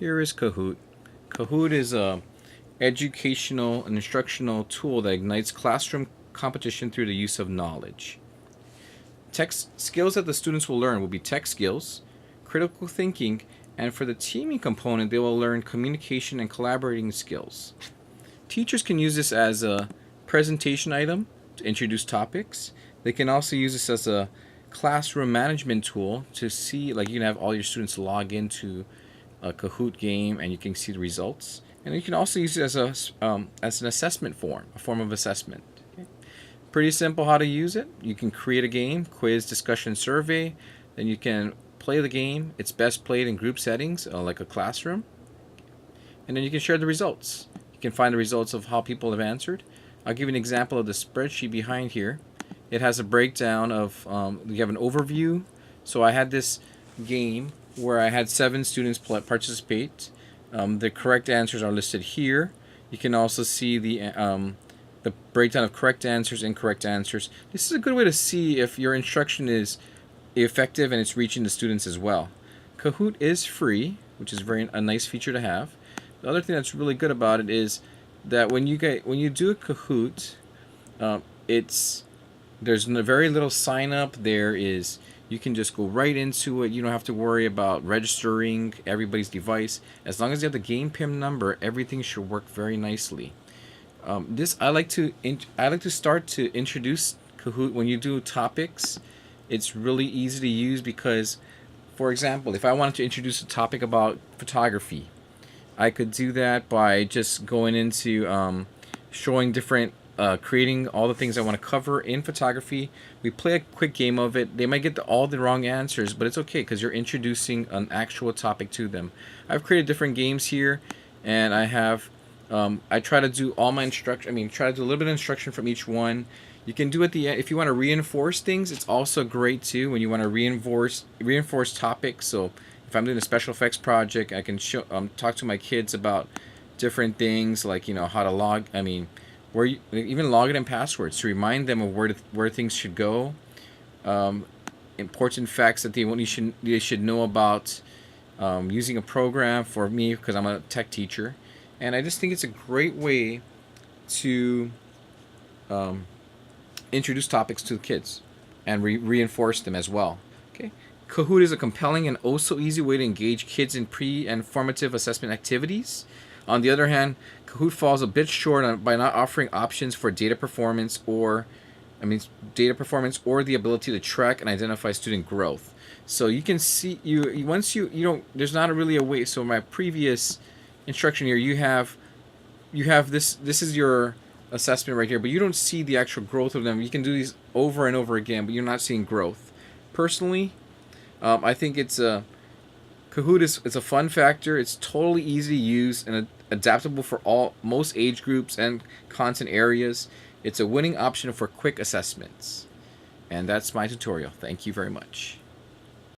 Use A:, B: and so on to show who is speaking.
A: Here is Kahoot. Kahoot is a educational and instructional tool that ignites classroom competition through the use of knowledge. Tech skills that the students will learn will be tech skills, critical thinking, and for the teaming component, they will learn communication and collaborating skills. Teachers can use this as a presentation item to introduce topics. They can also use this as a classroom management tool to see, like you can have all your students log into a Kahoot game and you can see the results. And you can also use it as an assessment form, a form of assessment. Okay. Pretty simple how to use it. You can create a game, quiz, discussion, survey. Then you can play the game. It's best played in group settings, like a classroom. And then you can share the results. You can find the results of how people have answered. I'll give you an example of the spreadsheet behind here. It has a breakdown of, you have an overview. So I had this game where I had 7 students participate. The correct answers are listed here. You can also see the breakdown of correct answers, incorrect answers. This is a good way to see if your instruction is effective and it's reaching the students as well. Kahoot is free, which is a nice feature to have. The other thing that's really good about it is that when you do a Kahoot, there's very little sign up. You can just go right into it. You don't have to worry about registering everybody's device. As long as you have the game PIN number, everything should work very nicely. I like to start to introduce Kahoot when you do topics. It's really easy to use because, for example, if I wanted to introduce a topic about photography, I could do that by just going into showing different. Creating all the things I want to cover in photography. We play a quick game of it. They might get all the wrong answers, but it's okay because you're introducing an actual topic to them. I've created different games here, and I have I try to do all my instruction. Try to do a little bit of instruction from each one. You can do at the end if you want to reinforce things. It's also great too when you want to reinforce topics. So if I'm doing a special effects project, I can talk to my kids about different things like how to log. Even login and passwords to remind them of where things should go. Important facts that they should know about using a program. For me, because I'm a tech teacher, and I just think it's a great way to introduce topics to the kids and reinforce them as well. Okay, Kahoot is a compelling and oh so easy way to engage kids in pre and formative assessment activities. On the other hand, Kahoot falls a bit short by not offering options for data performance or the ability to track and identify student growth. So you can see there's not really a way. So my previous instruction here, you have this is your assessment right here, but you don't see the actual growth of them. You can do these over and over again, but you're not seeing growth. Personally, I think Kahoot is a fun factor. It's totally easy to use and adaptable for most age groups and content areas. It's a winning option for quick assessments. And that's my tutorial. Thank you very much.